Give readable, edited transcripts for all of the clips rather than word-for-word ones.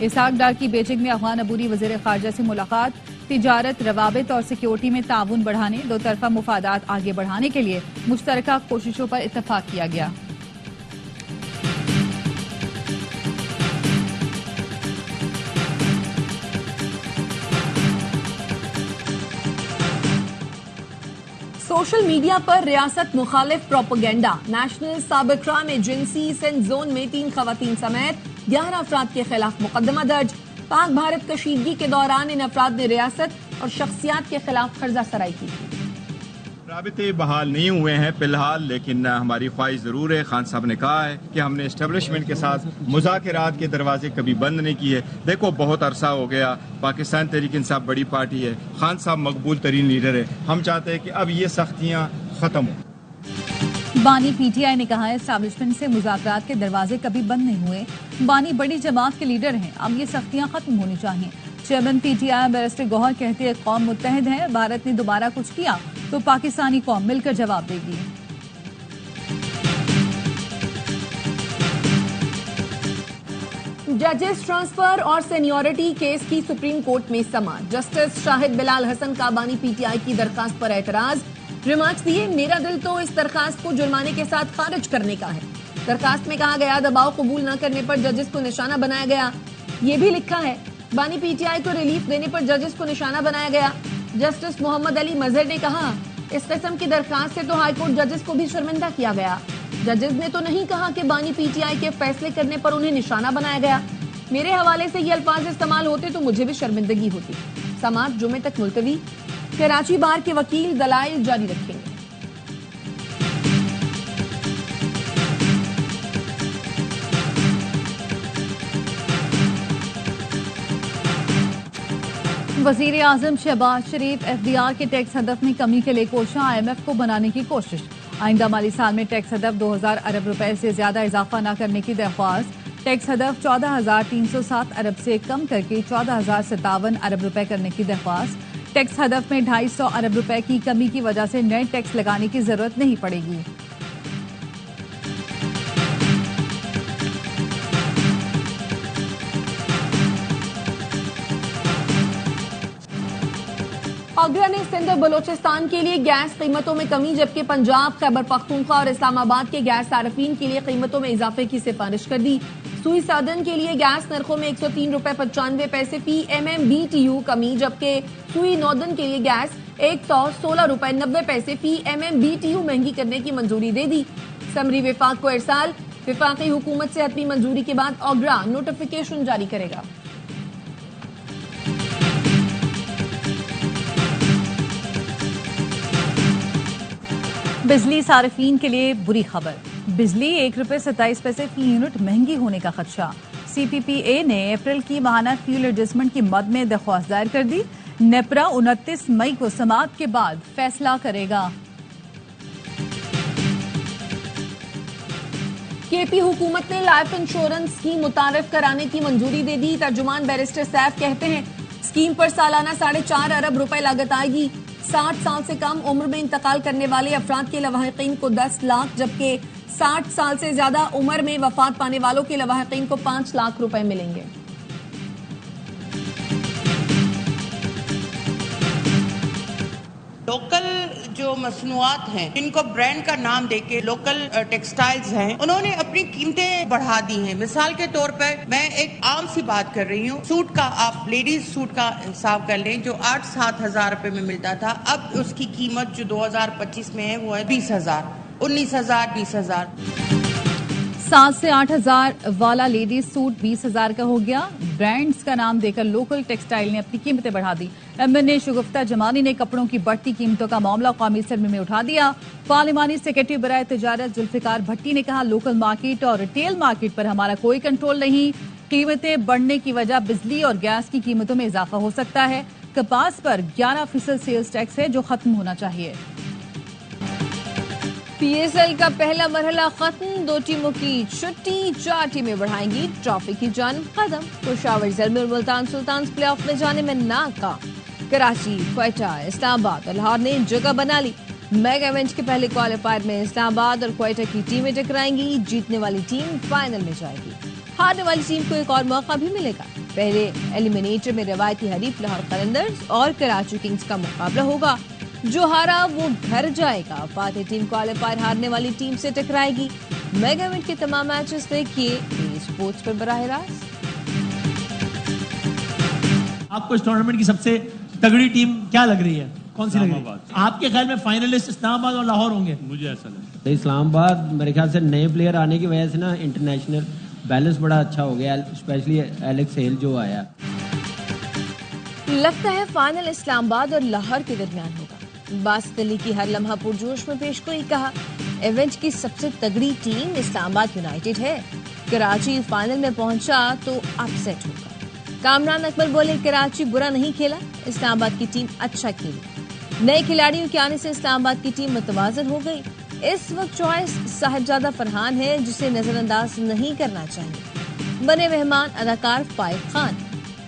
اسحاق ڈار کی بیجنگ میں افغان عبوری وزیر خارجہ سے ملاقات، تجارت، روابط اور سیکیورٹی میں تعاون بڑھانے، دو طرفہ مفادات آگے بڑھانے کے لیے مشترکہ کوششوں پر اتفاق کیا گیا۔ سوشل میڈیا پر ریاست مخالف propaganda, national cyber crime agency Sindh zone میں 3 خواتین سمیت 11 افراد کے خلاف مقدمہ درج۔ پاک بھارت کشیدگی کے دوران ان افراد نے ریاست اور شخصیات کے خلاف قرضہ سرائی کی تھی۔ رابطے بحال نہیں ہوئے ہیں فی الحال، لیکن ہماری خواہش ضرور ہے۔ خان صاحب نے کہا ہے کہ ہم نے اسٹیبلشمنٹ کے ساتھ مذاکرات کے دروازے کبھی بند نہیں کیے۔ دیکھو بہت عرصہ ہو گیا، پاکستان تحریک انصاف بڑی پارٹی ہے، خان صاحب مقبول ترین لیڈر ہے، ہم چاہتے ہیں کہ اب یہ سختیاں ختم ہوں۔ بانی پی ٹی آئی نے کہا ہے اسٹیبلشمنٹ سے مذاکرات کے دروازے کبھی بند نہیں ہوئے، بانی بڑی جماعت کے لیڈر ہیں، اب یہ سختیاں ختم ہونی چاہیے۔ Chairman P T I barrister Gohar کہتے ہیں قوم متحد ہے، بھارت نے دوبارہ کچھ کیا تو پاکستانی قوم مل کر جواب دے گی۔ ججز ٹرانسفر اور سینیورٹی کیس کی سپریم کورٹ میں سماعت، جسٹس شاہد بلال حسن کا بانی پی ٹی آئی کی درخواست پر اعتراض، ریمارکس دیے، میرا دل تو اس درخواست کو جرمانے کے ساتھ خارج کرنے کا ہے۔ درخواست میں کہا گیا دباؤ قبول نہ کرنے پر ججز کو نشانہ بنایا گیا، یہ بھی لکھا ہے بانی پی ٹی آئی کو ریلیف دینے پر ججز کو نشانہ بنایا گیا۔ جسٹس محمد علی مظہر نے کہا اس قسم کی درخواست سے تو ہائی کورٹ ججز کو بھی شرمندہ کیا گیا، ججز نے تو نہیں کہا کہ بانی پی ٹی آئی کے فیصلے کرنے پر انہیں نشانہ بنایا گیا، میرے حوالے سے یہ الفاظ استعمال ہوتے تو مجھے بھی شرمندگی ہوتی۔ سماعت جمعے تک ملتوی، کراچی بار کے وکیل دلائل جاری رکھیں گے۔ وزیر اعظم شہباز شریف ایف ڈی آر کے ٹیکس ہدف میں کمی کے لیے کوشاں، آئی ایم ایف کو بنانے کی کوشش، آئندہ مالی سال میں ٹیکس ہدف 2000 ارب روپے سے زیادہ اضافہ نہ کرنے کی درخواست، ٹیکس ہدف 14,307 ارب سے کم کر کے 14,057 ارب روپے کرنے کی درخواست، ٹیکس ہدف میں 250 ارب روپے کی کمی کی وجہ سے نئے ٹیکس لگانے کی ضرورت نہیں پڑے گی۔ آگرہ نے سندھ اور بلوچستان کے لیے گیس قیمتوں میں کمی، جبکہ پنجاب، خیبر پختونخوا اور اسلام آباد کے گیس صارفین کے لیے قیمتوں میں اضافے کی سفارش کر دی۔ سوئی سادن کے لیے گیس نرخوں میں 103 روپے 95 پیسے فی M M B T U کمی، جبکہ سوئی نوردن کے لیے گیس 116 روپے 90 پیسے فی M M B T U مہنگی کرنے کی منظوری دے دی۔ سمری وفاق کو ارسال، وفاقی حکومت سے حتمی منظوری کے بعد آگرہ نوٹیفیکیشن جاری کرے گا۔ بجلی صارفین کے لیے بری خبر، بجلی 1 روپے 27 پیسے فی یونٹ مہنگی ہونے کا خدشہ۔ سی پی پی اے نے اپریل کی ماہانہ فیول ایڈجسٹمنٹ کی مد میں درخواست دائر کر دی، نیپرا 29 مئی کو سماعت کے بعد فیصلہ کرے گا۔ کے پی حکومت نے لائف انشورنس اسکیم متعارف کرانے کی منظوری دے دی، ترجمان بیرسٹر سیف کہتے ہیں اسکیم پر سالانہ 4.5 ارب روپے لاگت آئے گی۔ 60 سال سے کم عمر میں انتقال کرنے والے افراد کے لواحقین کو 10 لاکھ، جبکہ 60 سال سے زیادہ عمر میں وفات پانے والوں کے لواحقین کو 5 لاکھ روپے ملیں گے۔ لوکل جو مصنوعات ہیں ان کو برانڈ کا نام دے کے لوکل ٹیکسٹائلز ہیں انہوں نے اپنی قیمتیں بڑھا دی ہیں۔ مثال کے طور پر میں ایک عام سی بات کر رہی ہوں، سوٹ کا آپ لیڈیز سوٹ کا حساب کر لیں جو 8-7 ہزار روپے میں ملتا تھا، اب اس کی قیمت جو 2025 میں ہے وہ ہے 20,000، 19,000، 20,000۔ 7 سے 8 ہزار والا لیڈیز سوٹ 20,000 کا ہو گیا۔ برانڈز کا نام دے کر لوکل ٹیکسٹائل نے اپنی قیمتیں بڑھا دی۔ ایم این اے شگفتہ جمانی نے کپڑوں کی بڑھتی قیمتوں کا معاملہ قومی اسمبلی میں اٹھا دیا۔ پارلیمانی سیکرٹری برائے تجارت ذوالفقار بھٹی نے کہا لوکل مارکیٹ اور ریٹیل مارکیٹ پر ہمارا کوئی کنٹرول نہیں، قیمتیں بڑھنے کی وجہ بجلی اور گیس کی قیمتوں میں اضافہ ہو سکتا ہے۔ کپاس پر 11% سیلز ٹیکس ہے جو ختم ہونا چاہیے۔ پی ایس ایل کا پہلا مرحلہ ختم، 2 ٹیموں کی چھٹی، 4 ٹیمیں بڑھائیں گی ٹرافی کی جانب قدم۔ پشاور زلمیر ملتان سلطانز پلے آف میں جانے میں ناکام، کراچی، کوئٹہ، اسلام آباد اور لاہور نے جگہ بنا لی۔ میگا ایونٹ کے پہلے کوالیفائر میں اسلام آباد اور کوئٹہ کی ٹیمیں ٹکرائیں گی، جیتنے والی ٹیم فائنل میں جائے گی۔ ہارنے والی ٹیم کو ایک اور موقع بھی ملے گا. پہلے ایلیمینیٹر میں روایتی حریف لاہور قلندرز اور کراچی کنگز کا مقابلہ ہوگا. جو ہارا وہ گھر جائے گا. فاتح ٹیم کوالیفائر ہارنے والی ٹیم سے ٹکرائے گی. میگا ایونٹ کے تمام میچز دیکھیے اسپورٹس پر براہ راست. آپ کو اس ٹورنامنٹ کی سب سے تگڑی ٹیم کیا لگ رہی ہے؟ کون سی لگ رہی ہے آپ کے خیال میں؟ فائنلسٹ اسلام آباد اور لاہور ہوں گے. مجھے ایسا لگتا ہے اسلام آباد میرے خیال سے نئے پلیئر آنے کی وجہ سے نا انٹرنیشنل بیلنس بڑا اچھا ہو گیا, اسپیشلی ایلیکس ہیل جو آیا. لگتا ہے فائنل اسلام آباد اور لاہور کے درمیان ہوگا. باسط علی کی ہر لمحہ پرجوش میں پیش گوئی. کہا ایونٹ کی سب سے تگڑی ٹیم اسلام آباد یونائیٹڈ ہے. کراچی فائنل میں پہنچا تو اپ سیٹ ہوگا. کامران اکمل بولے کراچی برا نہیں کھیلا, اسلام آباد کی ٹیم اچھا کھیلی. نئے کھلاڑیوں کے آنے سے اسلام آباد کی ٹیم متوازن ہو گئی. اس وقت چوائس صاحبزادہ فرحان ہے جسے نظر انداز نہیں کرنا چاہیے. بنے مہمان اداکار فائق خان.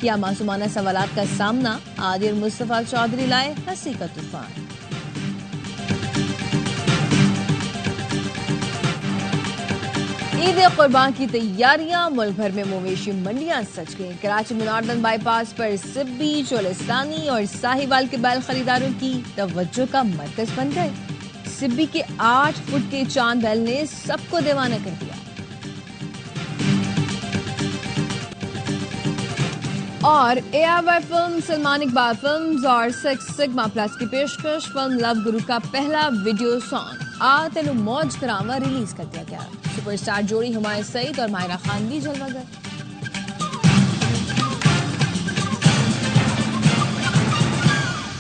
کیا معصومانہ سوالات کا سامنا, عادل مصطفیٰ چودھری لائے ہنسی کا طوفان. عید قربان کی تیاریاں, ملک بھر میں مویشی منڈیاں سج گئیں. کراچی میں ناردرن بائی پاس پر سبی, چولستانی اور ساہیوال کے بیل خریداروں کی توجہ کا مرکز بن گئے. سبی کے 8 فٹ کے چاند بیل نے سب کو دیوانہ کر دیا. اور A R Y film, Salman Iqbal films اور سکس سگما پلس کی پیشکش. فلم لو گرو کا پہلا ویڈیو سانگ آ تینو موج کراواں ریلیز کر دیا گیا. سپر اسٹار جوڑی ہمایوں سعید اور ماہرہ خان بھی جلوہ گر.